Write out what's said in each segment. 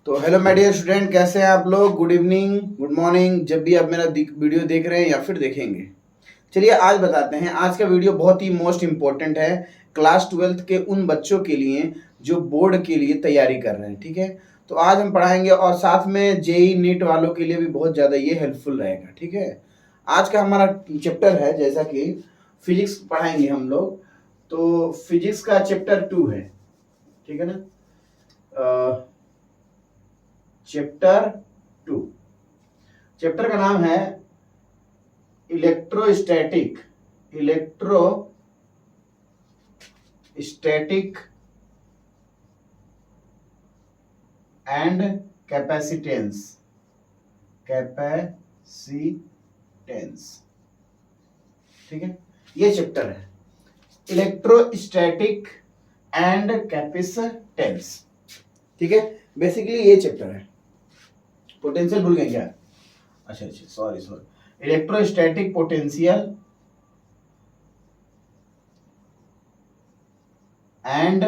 तो hello my dear student, कैसे हैं आप लोग। गुड इवनिंग, गुड मॉर्निंग, जब भी आप मेरा वीडियो देख रहे हैं या फिर देखेंगे। चलिए आज बताते हैं। आज का वीडियो बहुत ही मोस्ट इम्पोर्टेंट है क्लास 12th के उन बच्चों के लिए जो बोर्ड के लिए तैयारी कर रहे हैं। ठीक है, तो आज हम पढ़ाएंगे और साथ में जेई नीट वालों के लिए भी बहुत ज़्यादा ये हेल्पफुल रहेगा। ठीक है, आज का हमारा चैप्टर है जैसा कि फिजिक्स पढ़ाएंगे हम लोग। तो फिजिक्स का चैप्टर 2 है। ठीक है ना। चैप्टर 2, चैप्टर का नाम है इलेक्ट्रोस्टैटिक एंड कैपेसिटेंस। ठीक है, ये चैप्टर है इलेक्ट्रोस्टैटिक एंड कैपेसिटेंस। ठीक है, बेसिकली ये चैप्टर है। पोटेंशियल भूल गए क्या? अच्छा, sorry. Electrostatic potential and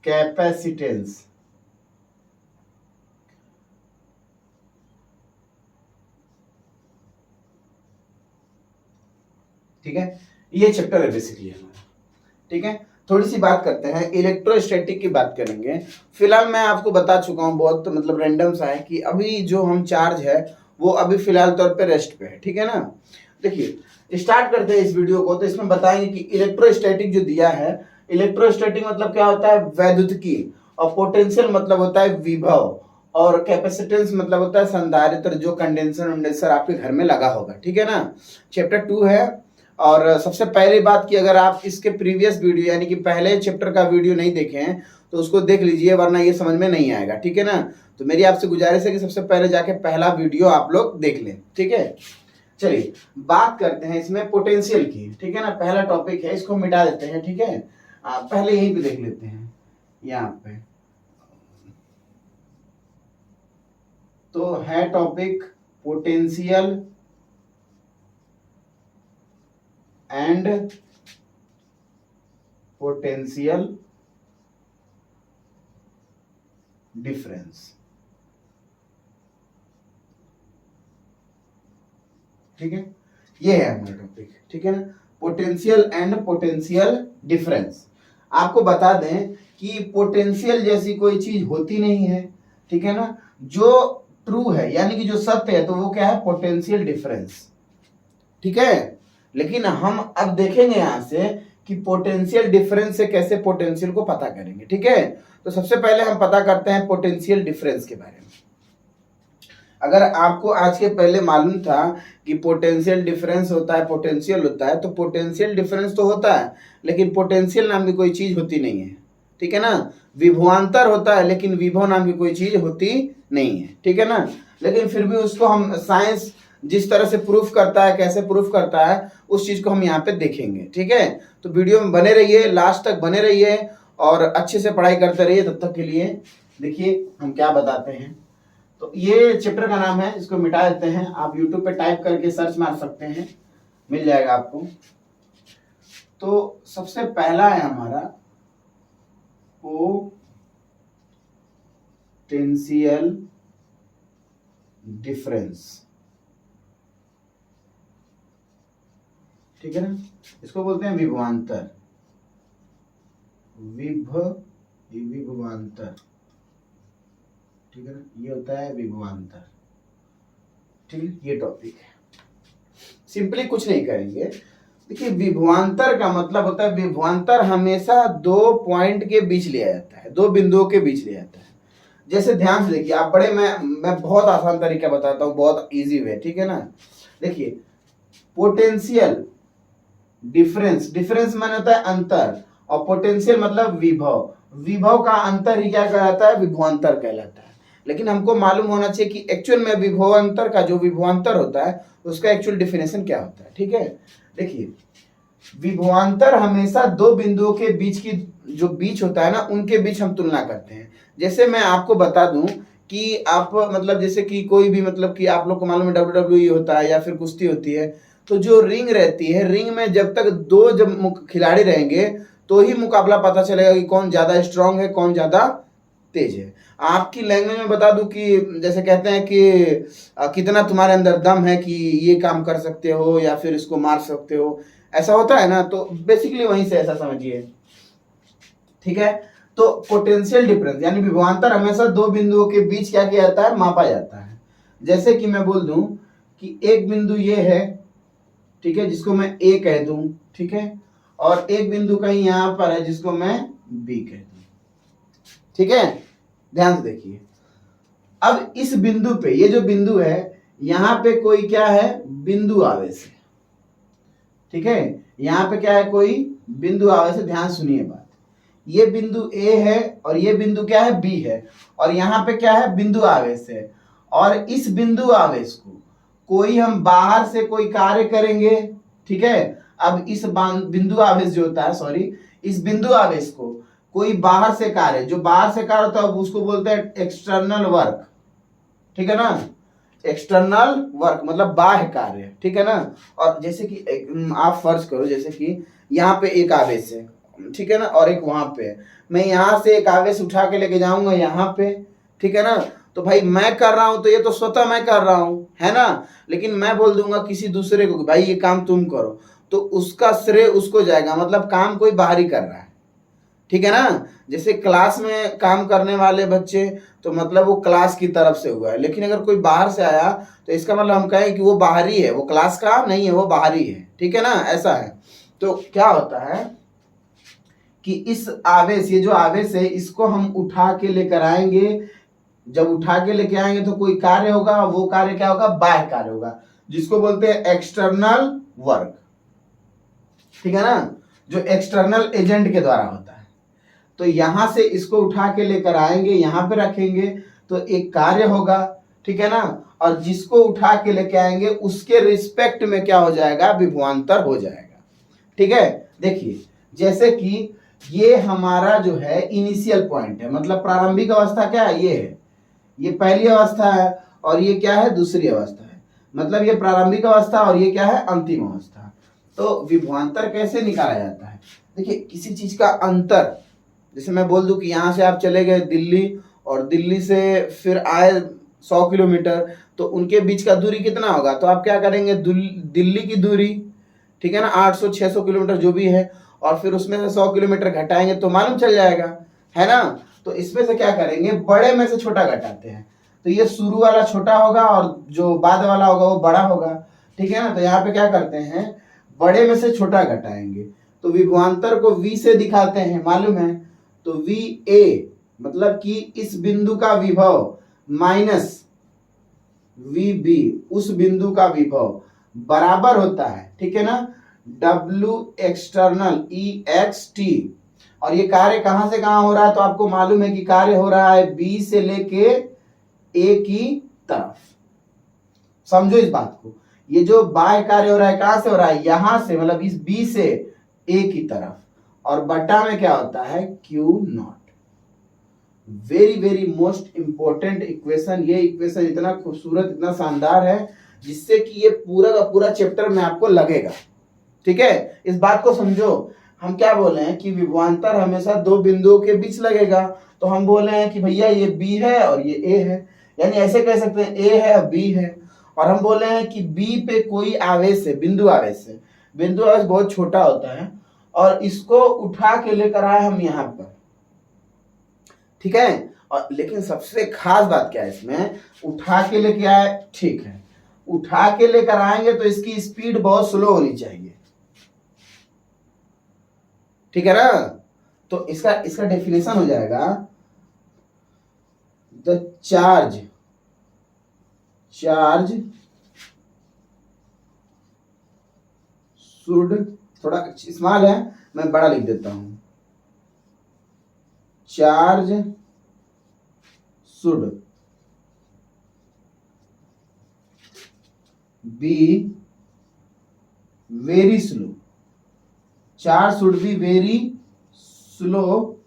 capacitance. ठीक है, ये चैप्टर है बेसिकली हमारा। ठीक है, थोड़ी सी बात करते हैं, इलेक्ट्रोस्टैटिक की बात करेंगे। फिलहाल मैं आपको बता चुका हूं, बहुत मतलब रैंडम सा है कि अभी जो हम चार्ज है वो अभी फिलहाल तौर पे रेस्ट पे है। ठीक है ना। देखिए स्टार्ट करते हैं इस वीडियो को। तो इसमें बताएंगे कि इलेक्ट्रोस्टैटिक जो दिया है, इलेक्ट्रोस्टैटिक मतलब क्या होता है, वैद्युतिकी, और पोटेंशियल मतलब होता है विभव, और कैपेसिटेंस मतलब होता है संधारित्र, जो कंडेंसर आपके घर में लगा होगा। ठीक है ना। चैप्टर 2 है। और सबसे पहली बात कि अगर आप इसके प्रीवियस वीडियो यानी कि पहले चैप्टर का वीडियो नहीं देखे हैं तो उसको देख लीजिए, वरना ये समझ में नहीं आएगा। ठीक है ना। तो मेरी आपसे गुजारिश है कि सबसे पहले जाके पहला वीडियो आप लोग देख लें। ठीक है, चलिए बात करते हैं इसमें पोटेंशियल की। ठीक है ना, पहला टॉपिक है, इसको मिटा देते हैं। ठीक है, पहले यहीं पे देख लेते हैं यहाँ पे। तो है topic potential and potential difference. ठीक है, ये है हमारा टॉपिक। ठीक है ना, पोटेंशियल एंड पोटेंशियल डिफरेंस। आपको बता दें कि पोटेंशियल जैसी कोई चीज होती नहीं है। ठीक है ना, जो ट्रू है यानी कि जो सत्य है तो वो क्या है, पोटेंशियल डिफरेंस। ठीक है, लेकिन हम अब देखेंगे यहां से कि पोटेंशियल डिफरेंस से कैसे पोटेंशियल को पता करेंगे। ठीक है, तो सबसे पहले हम पता करते हैं पोटेंशियल डिफरेंस के बारे में। अगर आपको आज के पहले मालूम था कि पोटेंशियल डिफरेंस होता है, पोटेंशियल होता है, तो पोटेंशियल डिफरेंस तो होता है लेकिन पोटेंशियल नाम की कोई चीज होती नहीं है। ठीक है ना, विभवांतर होता है लेकिन विभव नाम की कोई चीज होती नहीं है। ठीक है ना, लेकिन फिर भी उसको हम साइंस जिस तरह से प्रूफ करता है, कैसे प्रूफ करता है, उस चीज को हम यहाँ पे देखेंगे। ठीक है, तो वीडियो में बने रहिए, लास्ट तक बने रहिए और अच्छे से पढ़ाई करते रहिए। तब तक के लिए देखिए हम क्या बताते हैं। तो ये चैप्टर का नाम है, इसको मिटा देते हैं। आप YouTube पे टाइप करके सर्च मार सकते हैं, मिल जाएगा आपको। तो सबसे पहला है हमारा पोटेंशियल डिफरेंस। ठीक है ना, इसको बोलते हैं विभवांतर। विभवांतर। ठीक है ना, ये होता है विभवांतर। ठीक है, ये टॉपिक है। सिंपली कुछ नहीं करेंगे। देखिए विभवांतर का मतलब होता है, विभवांतर हमेशा दो पॉइंट के बीच लिया जाता है, दो बिंदुओं के बीच लिया जाता है। जैसे ध्यान से देखिए आप, बड़े मैं बहुत आसान तरीका बताता हूँ, बहुत इजी वे। ठीक है ना, देखिए पोटेंशियल डिफरेंस माने होता है अंतर, और पोटेंशियल मतलब विभव। विभव का अंतर ही क्या कहलाता है, विभवांतर कहलाता है। लेकिन हमको मालूम होना चाहिए कि एक्चुअल में विभवांतर का जो विभवांतर होता है उसका एक्चुअल डिफिनेशन क्या होता है। ठीक है, देखिए विभवांतर हमेशा दो बिंदुओं के बीच की जो बीच होता है ना, उनके बीच हम तुलना करते हैं। जैसे मैं आपको बता दूं कि आप मतलब जैसे कि कोई भी मतलब कि आप लोग को मालूम है WWE होता है या फिर कुश्ती होती है, तो जो रिंग रहती है, रिंग में जब तक जब खिलाड़ी रहेंगे तो ही मुकाबला पता चलेगा कि कौन ज्यादा स्ट्रांग है, कौन ज्यादा तेज है। आपकी लैंग्वेज में बता दूं कि जैसे कहते हैं कि कितना तुम्हारे अंदर दम है कि ये काम कर सकते हो या फिर इसको मार सकते हो, ऐसा होता है ना, तो बेसिकली वहीं से ऐसा समझिए। ठीक है, तो पोटेंशियल डिफरेंस यानी विभवांतर हमेशा दो बिंदुओं के बीच क्या किया जाता है, मापा जाता है। जैसे कि मैं बोल दूं कि एक बिंदु ये है, ठीक है, जिसको मैं ए कह दूं, ठीक है, और एक बिंदु कहीं यहां पर है जिसको मैं बी कह दूं। ठीक है, ध्यान से देखिए। अब इस बिंदु पे, ये जो बिंदु है, यहां पे कोई क्या है, बिंदु आवेश है। ठीक है, यहां पे क्या है, कोई बिंदु आवेश है। ध्यान सुनिए बात, ये बिंदु ए है और ये बिंदु क्या है, बी है, और यहां पे क्या है, बिंदु आवेश है। और इस बिंदु आवेश को कोई हम बाहर से कोई कार्य करेंगे, ठीक है। अब इस बिंदु आवेश जो होता है, सॉरी, इस बिंदु आवेश को कोई बाहर से कार्य, जो बाहर से कार्य होता है उसको बोलते हैं एक्सटर्नल वर्क। ठीक है ना, एक्सटर्नल वर्क मतलब बाह्य कार्य। ठीक है ना। और जैसे कि आप फर्ज करो, जैसे कि यहाँ पे एक आवेश है, ठीक है ना, और एक वहां पे है। मैं यहाँ से एक आवेश उठा के लेके जाऊंगा यहाँ पे, ठीक है ना, तो भाई मैं कर रहा हूं तो ये तो स्वतः मैं कर रहा हूं, है ना। लेकिन मैं बोल दूंगा किसी दूसरे को कि भाई ये काम तुम करो, तो उसका श्रेय उसको जाएगा, मतलब काम कोई बाहरी कर रहा है। ठीक है ना। जैसे क्लास में काम करने वाले बच्चे, तो मतलब वो क्लास की तरफ से हुआ है, लेकिन अगर कोई बाहर से आया तो इसका मतलब हम कहें कि वो बाहरी है, वो क्लास का नहीं है, वो बाहरी है। ठीक है ना, ऐसा है। तो क्या होता है कि इस आवेश, ये जो आवेश है, इसको हम उठा के लेकर आएंगे। जब उठा के लेके आएंगे तो कोई कार्य होगा, वो कार्य क्या होगा, बाह्य कार्य होगा, जिसको बोलते हैं एक्सटर्नल वर्क। ठीक है ना, जो एक्सटर्नल एजेंट के द्वारा होता है। तो यहां से इसको उठा के लेकर आएंगे, यहां पे रखेंगे तो एक कार्य होगा। ठीक है ना, और जिसको उठा के लेके आएंगे उसके रिस्पेक्ट में क्या हो जाएगा, विभवांतर हो जाएगा। ठीक है, देखिए जैसे कि ये हमारा जो है इनिशियल पॉइंट है, मतलब प्रारंभिक अवस्था क्या है, ये है, ये पहली अवस्था है, और ये क्या है, दूसरी अवस्था है। मतलब ये प्रारंभिक अवस्था और ये क्या है, अंतिम अवस्था। तो विभवांतर कैसे निकाला जाता है, देखिए किसी चीज का अंतर, जैसे मैं बोल दूं कि यहां से आप चले गए दिल्ली, और दिल्ली से फिर आए 100 किलोमीटर, तो उनके बीच का दूरी कितना होगा, तो आप क्या करेंगे, दिल्ली की दूरी, ठीक है ना, 800-600 किलोमीटर जो भी है, और फिर उसमें से 100 किलोमीटर घटाएंगे तो मालूम चल जाएगा, है ना। तो इसमें से क्या करेंगे, बड़े में से छोटा घटाते हैं, तो ये शुरू वाला छोटा होगा और जो बाद वाला होगा वो बड़ा होगा। ठीक है ना, तो यहाँ पे क्या करते हैं, बड़े में से छोटा घटाएंगे, तो विभवांतर को V से दिखाते हैं, मालूम है। तो VA मतलब कि इस बिंदु का विभव माइनस VB उस बिंदु का विभव बराबर होता है, ठीक है ना, W एक्सटर्नल EXT। और ये कार्य कहां से कहां हो रहा है, तो आपको मालूम है कि कार्य हो रहा है B से लेके A की तरफ। समझो इस बात को, ये जो बाह्य कार्य हो रहा है कहां से हो रहा है, यहां से, मतलब इस B से A की तरफ, और बटा में क्या होता है, Q0। Very very most important equation. ये इक्वेशन इतना खूबसूरत, इतना शानदार है, जिससे कि ये पूरा का पूरा चैप्टर में आपको लगेगा। ठीक है, इस बात को समझो। हम क्या बोले हैं कि विभवांतर हमेशा दो बिंदुओं के बीच लगेगा, तो हम बोले हैं कि भैया ये B है और ये A है, यानी ऐसे कह सकते हैं A है और B है। और हम बोले हैं कि B पे कोई आवेश है, बिंदु आवेश है। बिंदु आवेश बहुत छोटा होता है, और इसको उठा के लेकर आए हम यहाँ पर। ठीक है, और लेकिन सबसे खास बात क्या है इसमें, उठा के लेके आए, ठीक है, उठा के लेकर आएंगे तो इसकी स्पीड बहुत स्लो होनी चाहिए। ठीक है ना, तो इसका डेफिनेशन हो जाएगा, द चार्ज शुड, थोड़ा स्मॉल है, मैं बड़ा लिख देता हूं, charge should be very slow, charge should be very slow.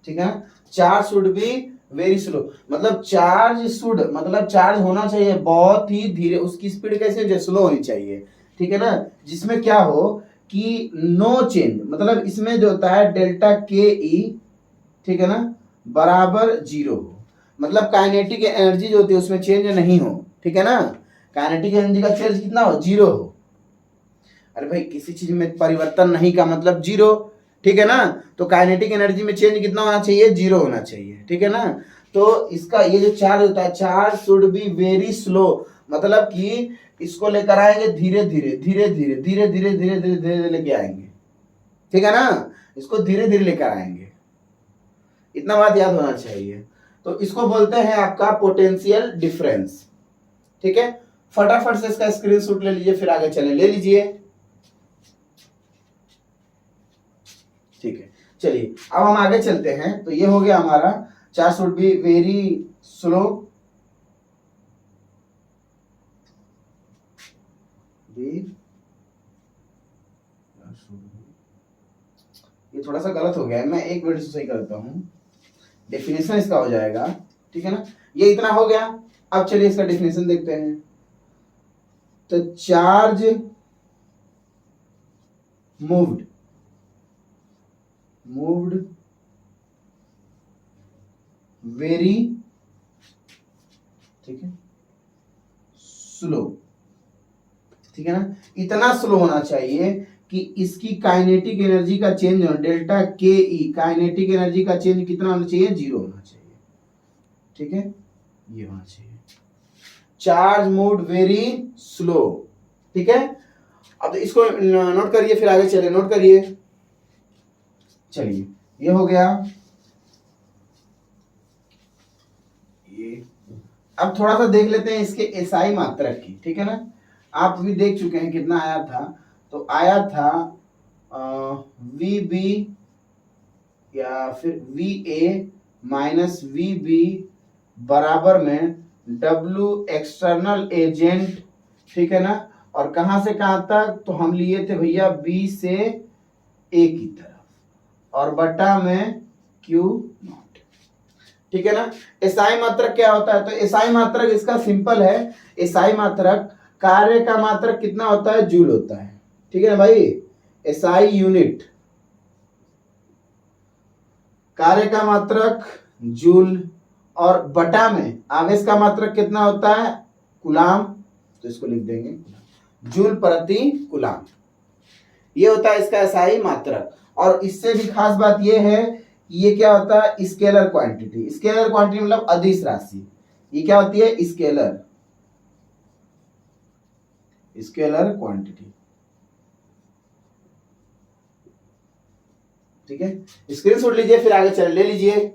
ठीक है, charge should be very slow, मतलब चार्ज शुड मतलब चार्ज होना चाहिए बहुत ही धीरे, उसकी स्पीड कैसे होनी, स्लो होनी चाहिए। ठीक है ना, जिसमें क्या हो कि नो चेंज, मतलब इसमें जो होता है डेल्टा के ई, ठीक है ना, बराबर जीरो हो, मतलब काइनेटिक एनर्जी जो होती है उसमें चेंज नहीं हो, ठीक है ना, काइनेटिक एनर्जी का चेंज कितना हो, जीरो हो। अरे भाई किसी चीज में परिवर्तन नहीं का मतलब जीरो, ठीक है ना, तो काइनेटिक एनर्जी में चेंज कितना होना चाहिए, जीरो होना चाहिए, ठीक है ना। तो इसका ये जो चार्ज होता है, charge should be very slow, मतलब कि इसको लेकर आएंगे धीरे धीरे धीरे धीरे धीरे धीरे धीरे धीरे धीरे लेके आएंगे, ठीक है ना, इसको धीरे धीरे लेकर आएंगे, इतना बात याद होना चाहिए। तो इसको बोलते हैं आपका पोटेंशियल डिफरेंस, ठीक है। फटाफट से इसका स्क्रीनशॉट ले लीजिए, फिर आगे चले, ले लीजिए, ठीक है। चलिए अब हम आगे चलते हैं। तो ये हो गया हमारा, charge should be very slow, ये थोड़ा सा गलत हो गया है, मैं एक मिनट से सही करता हूं, डेफिनेशन इसका हो जाएगा, ठीक है ना। ये इतना हो गया, अब चलिए इसका डेफिनेशन देखते हैं। तो चार्ज मूव्ड वेरी, ठीक है, स्लो, ठीक है ना, इतना स्लो होना चाहिए कि इसकी काइनेटिक एनर्जी का चेंज हो, डेल्टा के ई काइनेटिक एनर्जी का चेंज कितना होना चाहिए, जीरो होना चाहिए, ठीक है, ये होना चाहिए। चार्ज मूव्ड वेरी स्लो, ठीक है। अब इसको नोट करिए, फिर आगे चले, नोट करिए। चलिए ये हो गया, ये अब थोड़ा सा देख लेते हैं इसके एसआई मात्रक की, ठीक है ना। आप भी देख चुके हैं कितना आया था, तो आया था वी बी या फिर V A minus V B बराबर में डब्ल्यू एक्सटर्नल एजेंट, ठीक है ना, और कहां से कहां तक, तो हम लिए थे भैया बी से ए की तरफ, और बटा में क्यू नॉट, ठीक है ना। एसआई मात्रक क्या होता है, तो एसआई मात्रक इसका सिंपल है, एसआई मात्रक कार्य का मात्रक कितना होता है, जूल होता है, ठीक है ना भाई, एसआई यूनिट, कार्य का मात्रक जूल, और बटा में आवेश का मात्रक कितना होता है, कूलाम, तो इसको लिख देंगे जूल प्रति कूलाम, ये होता है इसका एसआई मात्रक। और इससे भी खास बात ये है, ये क्या होता है, स्केलर क्वांटिटी, स्केलर क्वांटिटी मतलब अदिश राशि, ये क्या होती है, स्केलर क्वांटिटी, ठीक है। स्क्रीनशॉट लीजिए, फिर आगे चल, ले लीजिए।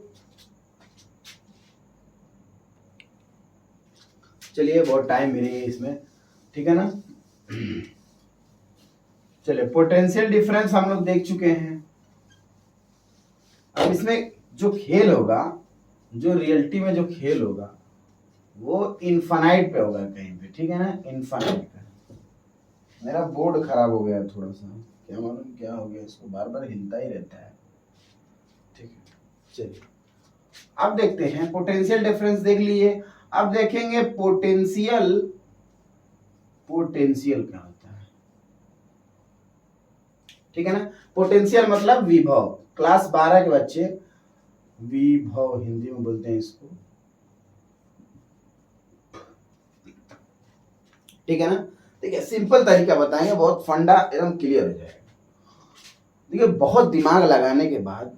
चलिए बहुत टाइम मेरे इसमें, ठीक है ना। चलिए पोटेंशियल डिफरेंस हम लोग देख चुके हैं। अब इसमें जो खेल होगा, जो रियलिटी में जो खेल होगा वो इनफाइनाइट पे होगा कहीं पे, ठीक है ना, इनफाइनाइट पे। मेरा बोर्ड खराब हो गया थोड़ा सा, क्या मालूम क्या हो गया, इसको बार बार हिलता ही रहता है, ठीक है। चलिए अब देखते हैं पोटेंशियल डिफरेंस, देख लीजिए। अब देखेंगे पोटेंशियल क्या होता है, ठीक है ना। पोटेंशियल मतलब विभव, क्लास 12 के बच्चे विभव हिंदी में बोलते हैं इसको, ठीक है ना। देखिए सिंपल तरीका बताएंगे, बहुत फंडा एकदम क्लियर हो जाएगा। देखिए बहुत दिमाग लगाने के बाद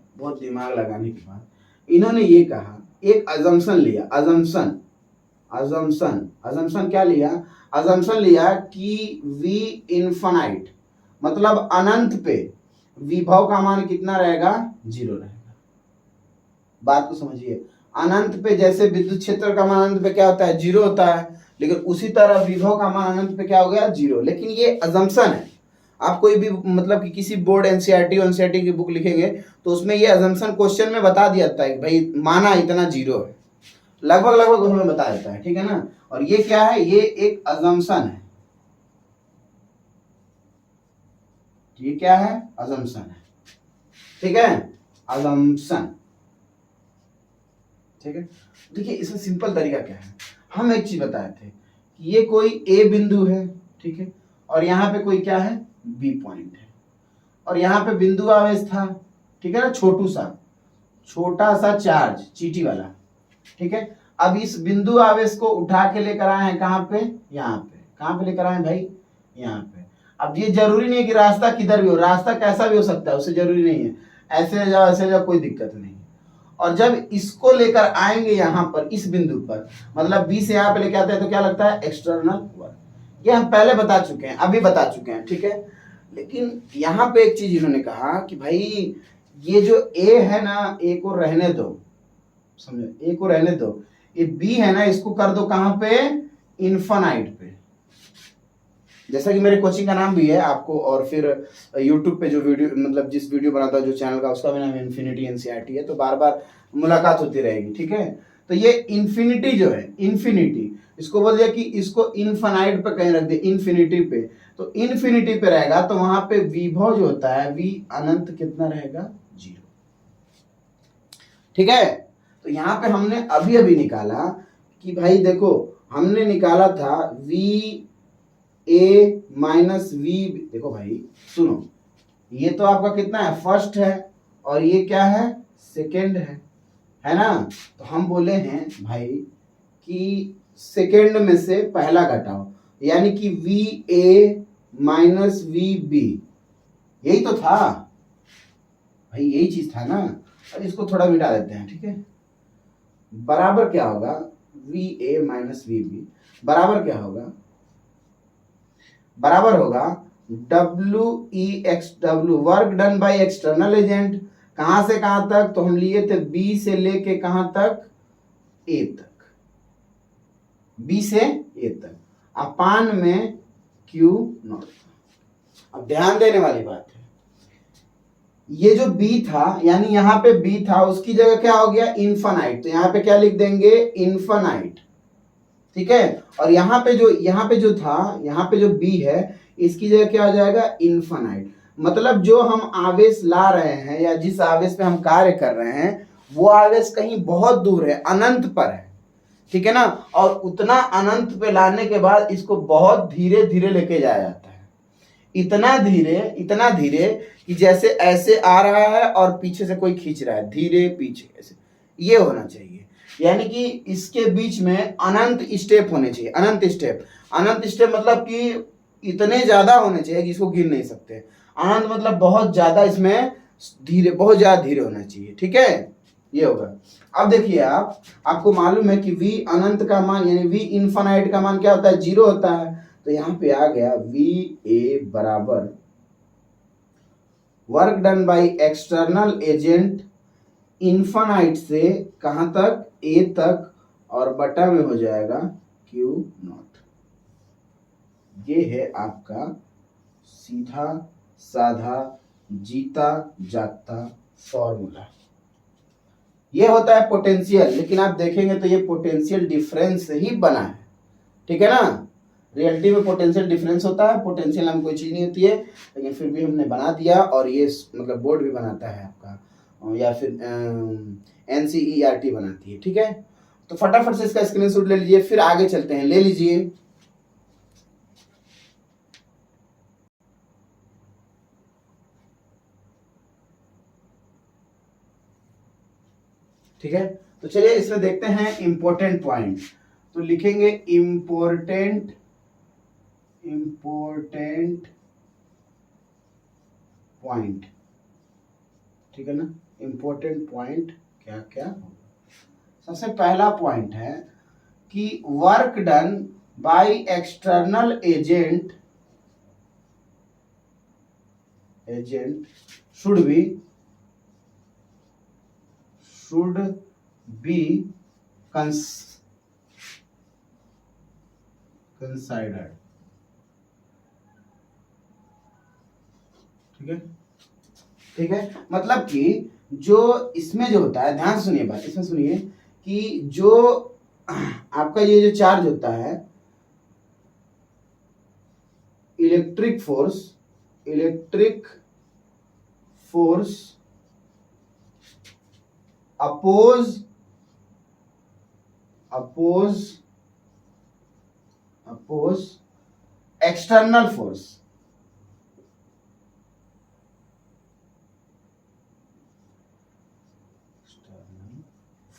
इन्होंने ये कहा, एक अजम्पशन लिया, अजम्पशन क्या लिया, अजम्पशन लिया कि वी इनफाइनाइट मतलब अनंत पे विभव का मान कितना रहेगा, जीरो रहेगा। बात को समझिए, अनंत पे जैसे विद्युत क्षेत्र का मान अनंत पे क्या होता है, जीरो होता है, लेकिन उसी तरह विभव का मान अनंत पे क्या हो गया, जीरो। लेकिन ये अजम्पशन है, आप कोई भी मतलब कि किसी बोर्ड एनसीईआरटी की बुक लिखेंगे तो उसमें ये अजम्पशन क्वेश्चन में बता दिया जाता है कि भाई माना इतना जीरो है, लगभग उसमें बता देता है, ठीक है ना। और ये क्या है, ये एक अजम्पशन है, ये क्या है, अजम्पशन है, ठीक है, अजम्पशन, ठीक है। देखिए इसमें सिंपल तरीका क्या है, हम एक चीज बताए थे कि ये कोई ए बिंदु है, ठीक है, और यहाँ पे कोई क्या है, बी पॉइंट है, और यहाँ पे बिंदु आवेश था, ठीक है ना, छोटा सा चार्ज चींटी वाला, ठीक है। अब इस बिंदु आवेश को उठा के लेकर आए हैं कहाँ पे, यहाँ पे। कहाँ पे लेकर आए हैं भाई, यहाँ पे। अब ये जरूरी नहीं है कि रास्ता किधर भी हो, रास्ता कैसा भी हो सकता है, उससे जरूरी नहीं है, ऐसे जाओ ऐसे जाओ, कोई दिक्कत नहीं। और जब इसको लेकर आएंगे यहाँ पर इस बिंदु पर, मतलब बी से यहाँ पे लेके आते हैं, तो क्या लगता है, एक्सटर्नल वर्क। ये हम पहले बता चुके हैं, अभी बता चुके हैं, ठीक है। लेकिन यहाँ पे एक चीज इन्होंने कहा कि भाई ये जो ए है ना, ए को रहने दो, समझो, ए को रहने दो। ये बी है ना, इसको कर दो कहाँ पे, इन्फानाइट पे। जैसा कि मेरे कोचिंग का नाम भी है आपको, और फिर यूट्यूब पे जो वीडियो, मतलब जिस वीडियो बनाता है जो चैनल का, उसका भी नाम इन्फिनिटी एनसीईआरटी है, तो बार बार मुलाकात होती रहेगी, ठीक है। तो ये इन्फिनिटी जो है, इन्फिनिटी, इसको बोल दिया कि इसको इनफाइनाइट पे कहीं रख दे, इन्फिनिटी पे। तो इन्फिनिटी पे रहेगा तो वहां पे विभव जो होता है, वी अनंत, कितना रहेगा, 0, ठीक है। तो यहाँ पे हमने अभी अभी निकाला कि भाई देखो, हमने निकाला था वी ए माइनस वी, देखो भाई सुनो, ये तो आपका कितना है, फर्स्ट है, और ये क्या है, सेकेंड है ना। तो हम बोले हैं भाई कि सेकेंड में से पहला घटाओ, यानी कि V A minus V B, यही तो था भाई, यही चीज था ना। अब इसको थोड़ा मिटा देते हैं, ठीक है। बराबर क्या होगा, V A minus V B बराबर क्या होगा, बराबर होगा W E X W, work done by external agent. कहां से कहां तक, तो हम लिए थे बी से लेके कहां तक, ए तक, बी से ए तक, अपान में क्यू नॉट। अब ध्यान देने वाली बात है, ये जो बी था, यानी यहाँ पे बी था, उसकी जगह क्या हो गया, इन्फानाइट। तो यहाँ पे क्या लिख देंगे, इन्फानाइट, ठीक है। और यहाँ पे जो था, यहाँ पे जो बी है, इसकी जगह क्या हो जाएगा, इन्फानाइट। मतलब जो हम आवेश ला रहे हैं, या जिस आवेश पे हम कार्य कर रहे हैं, वो आवेश कहीं बहुत दूर है, अनंत पर है, ठीक है ना। और उतना अनंत पे लाने के बाद इसको बहुत धीरे धीरे लेके जाया जाता है, इतना धीरे कि जैसे ऐसे आ रहा है और पीछे से कोई खींच रहा है, धीरे पीछे ऐसे, ये होना चाहिए। यानी कि इसके बीच में अनंत स्टेप होने चाहिए, अनंत स्टेप मतलब कि इतने ज्यादा होने चाहिए कि इसको गिन नहीं सकते। अनंत मतलब बहुत ज्यादा, इसमें धीरे, बहुत ज्यादा धीरे होना चाहिए, ठीक है, ये होगा। अब देखिए आपको मालूम है कि v अनंत का मान, यानी v इनफाइनाइट का मान क्या होता है, 0 होता है। तो यहाँ पे आ गया वी ए बराबर work done by external agent, infinite से कहां तक, ए तक, और बटा में हो जाएगा क्यू नॉट। ये है आपका सीधा साधा जीता जागता फॉर्मूला। ये होता है पोटेंशियल, लेकिन आप देखेंगे तो ये पोटेंशियल डिफरेंस से ही बना है, ठीक है ना। रियलिटी में पोटेंशियल डिफरेंस होता है, पोटेंशियल नाम कोई चीज नहीं होती है, लेकिन फिर भी हमने बना दिया। और ये मतलब बोर्ड भी बनाता है आपका, या फिर एनसीईआरटी बनाती है, ठीक है। तो फटाफट से इसका स्क्रीनशॉट ले लीजिए, फिर आगे चलते हैं, ले लीजिए। ठीक है, तो चलिए इसमें देखते हैं इंपॉर्टेंट पॉइंट। तो लिखेंगे इंपॉर्टेंट पॉइंट, ठीक है ना। इंपॉर्टेंट पॉइंट क्या क्या होगा, सबसे पहला पॉइंट है कि work done by external agent should be considered, ठीक है। मतलब कि जो इसमें जो होता है, ध्यान सुनिए बात, इसमें सुनिए कि जो आपका ये जो चार्ज होता है, electric force oppose external force,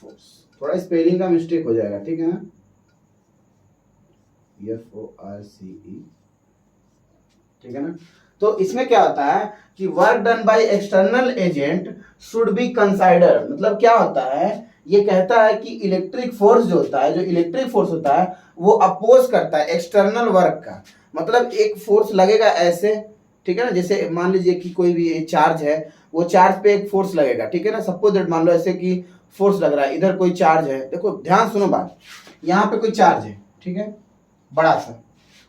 force, थोड़ा स्पेलिंग का मिस्टेक हो जाएगा, ठीक है ना, FORCE, ठीक है ना। तो इसमें क्या होता है कि work done by external agent should be consider, मतलब क्या होता है, ये कहता है कि इलेक्ट्रिक फोर्स जो होता है, जो इलेक्ट्रिक फोर्स होता है वो अपोज करता है एक्सटर्नल वर्क का, मतलब एक फोर्स लगेगा ऐसे, ठीक है ना, जैसे मान लीजिए कि कोई भी चार्ज है, वो चार्ज पे एक फोर्स लगेगा, ठीक है ना, सपोज दैट मान लो ऐसे कि फोर्स लग रहा है, इधर कोई चार्ज है, देखो ध्यान सुनो बात, यहाँ पे कोई चार्ज है, ठीक है, बड़ा सा,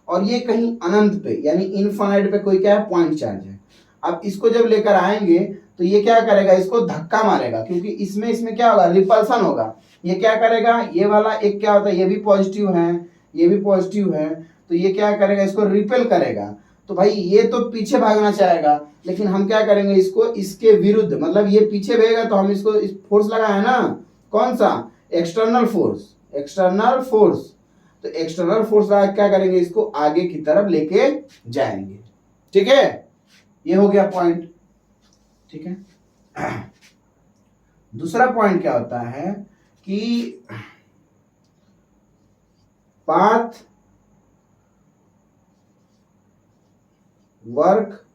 और ये कहीं अनंत पे यानी इनफाइनाइट पे कोई क्या है, पॉइंट चार्ज है। अब इसको जब लेकर आएंगे तो ये क्या करेगा, इसको धक्का मारेगा, क्योंकि इसमें क्या होगा, रिपल्सन होगा। ये क्या करेगा, ये वाला एक क्या होता है, ये भी पॉजिटिव है, ये भी पॉजिटिव है, तो ये क्या करेगा, इसको रिपेल करेगा। तो भाई ये तो पीछे भागना चाहेगा, लेकिन हम क्या करेंगे, इसको इसके विरुद्ध, मतलब ये पीछे भेजेगा तो हम इसको इस फोर्स लगाए ना, कौन सा, एक्सटर्नल फोर्स, एक्सटर्नल फोर्स, तो एक्सटर्नल फोर्स लगा क्या करेंगे, इसको आगे की तरफ लेके जाएंगे, ठीक है, ये हो गया पॉइंट, ठीक है। दूसरा पॉइंट क्या होता है कि पाथ वर्क,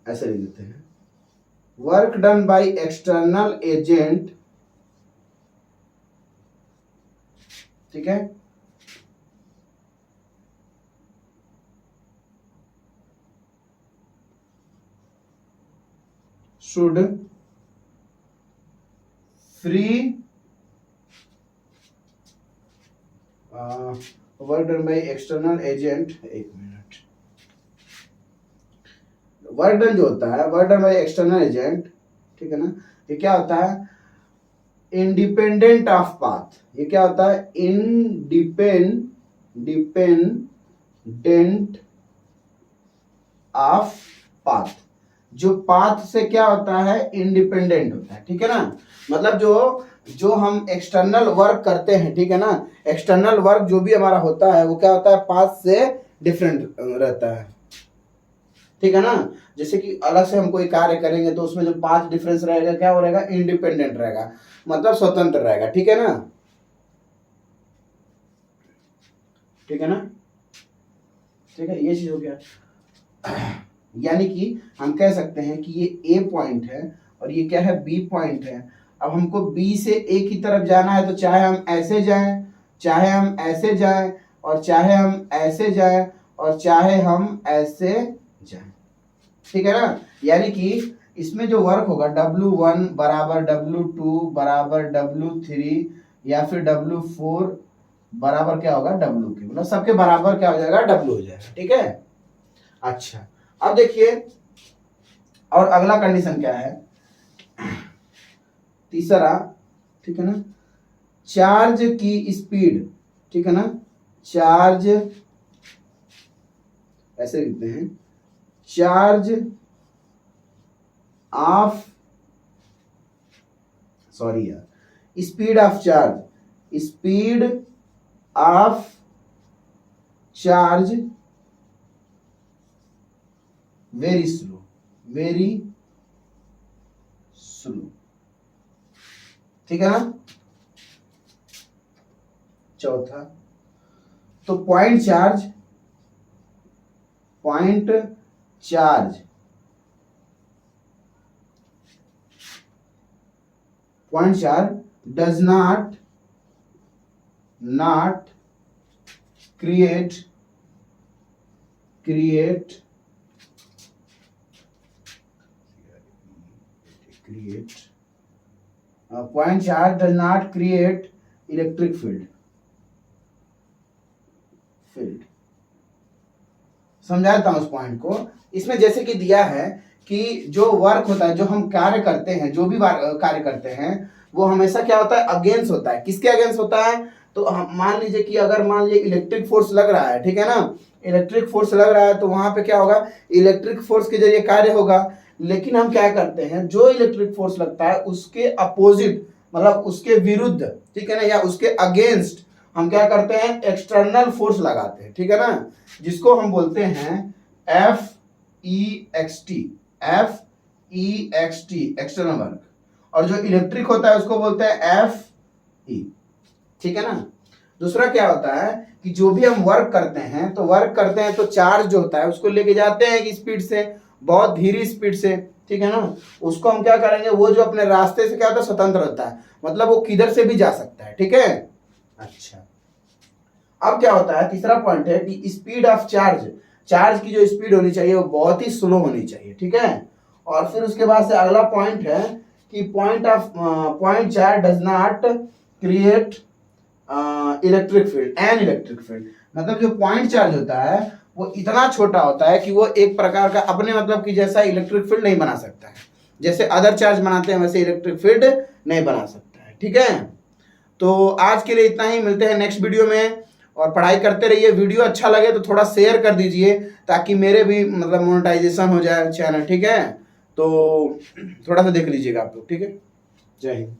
ऐसे लिख देते हैं, work done by external agent, ठीक है, should free work done by external agent, एक मिनट, वर्क डन जो होता है, work done by external agent, ठीक है ना, ये क्या होता है, इंडिपेंडेंट ऑफ पाथ, ये क्या होता है, डिपेंडेंट ऑफ पाथ, जो पाथ से क्या होता है, इंडिपेंडेंट होता है, ठीक है ना, मतलब जो हम एक्सटर्नल वर्क करते हैं, ठीक है ना, एक्सटर्नल वर्क जो भी हमारा होता है वो क्या होता है, पाथ से डिफरेंट रहता है, ठीक है ना, जैसे कि अलग से हम कोई कार्य करेंगे तो उसमें जो पाथ डिफरेंस रहेगा क्या हो रहेगा, इंडिपेंडेंट रहेगा, मतलब स्वतंत्र रहेगा, ठीक है ना, ठीक है ना, ठीक है, ये चीज हो गया। यानी कि हम कह सकते हैं कि ये ए पॉइंट है और ये क्या है, बी पॉइंट है। अब हमको बी से ए की तरफ जाना है, तो चाहे हम ऐसे जाएं, चाहे हम ऐसे जाएं, और चाहे हम ऐसे जाएं, और चाहे हम ऐसे जाएं, ठीक है ना, यानी कि इसमें जो वर्क होगा W1 बराबर W2 बराबर W3 या फिर W4 बराबर क्या होगा, W के, मतलब सबके बराबर क्या हो जाएगा, W हो जाएगा, ठीक है। अच्छा, अब देखिए और अगला कंडीशन क्या है, तीसरा, ठीक है ना, चार्ज की स्पीड, ठीक है ना, चार्ज ऐसे लिखते हैं, चार्ज ऑफ, सॉरी यार, speed of charge, speed of charge very slow, very slow, ठीक है ना। चौथा, तो point charge does not create point charge does not create electric field। समझाता हूं उस पॉइंट को। इसमें जैसे कि दिया है कि जो वर्क होता है, जो हम कार्य करते हैं, जो भी कार्य करते हैं, वो हमेशा क्या होता है, अगेंस्ट होता है। किसके अगेंस्ट होता है, तो मान लीजिए कि अगर मान लीजिए इलेक्ट्रिक फोर्स लग रहा है, ठीक है ना, इलेक्ट्रिक फोर्स लग रहा है, तो वहां पे क्या होगा, इलेक्ट्रिक फोर्स के जरिए कार्य होगा। लेकिन हम क्या करते हैं, जो इलेक्ट्रिक फोर्स लगता है उसके अपोजिट, मतलब उसके विरुद्ध, ठीक है ना, या उसके अगेंस्ट हम क्या करते हैं, एक्सटर्नल फोर्स लगाते हैं, ठीक है ना, जिसको हम बोलते हैं FEXT, एक्सटर्नल वर्क। और जो इलेक्ट्रिक होता है उसको बोलते हैं एफ ई, ठीक है ना। दूसरा क्या होता है कि जो भी हम वर्क करते हैं तो चार्ज जो होता है उसको लेके जाते हैं कि स्पीड से, बहुत धीरे स्पीड से, ठीक है ना। उसको हम क्या करेंगे, वो जो अपने रास्ते से क्या होता है, स्वतंत्र होता है, मतलब वो किधर से भी जा सकता है, ठीक है। अच्छा, अब क्या होता है, तीसरा पॉइंट है कि स्पीड ऑफ चार्ज की जो स्पीड होनी चाहिए वो बहुत ही स्लो होनी चाहिए, ठीक है। और फिर उसके बाद से अगला पॉइंट है कि point charge does not create electric field, मतलब जो पॉइंट चार्ज होता है वो इतना छोटा होता है कि वो एक प्रकार का अपने मतलब की जैसा इलेक्ट्रिक फील्ड नहीं बना सकता है, जैसे अदर चार्ज बनाते हैं वैसे इलेक्ट्रिक फील्ड नहीं बना सकता है, ठीक है। तो आज के लिए इतना ही, मिलते हैं नेक्स्ट वीडियो में, और पढ़ाई करते रहिए। वीडियो अच्छा लगे तो थोड़ा शेयर कर दीजिए ताकि मेरे भी मतलब मोनेटाइजेशन हो जाए चैनल, ठीक है। तो थोड़ा सा देख लीजिएगा आप लोग, ठीक है। जय हिंद।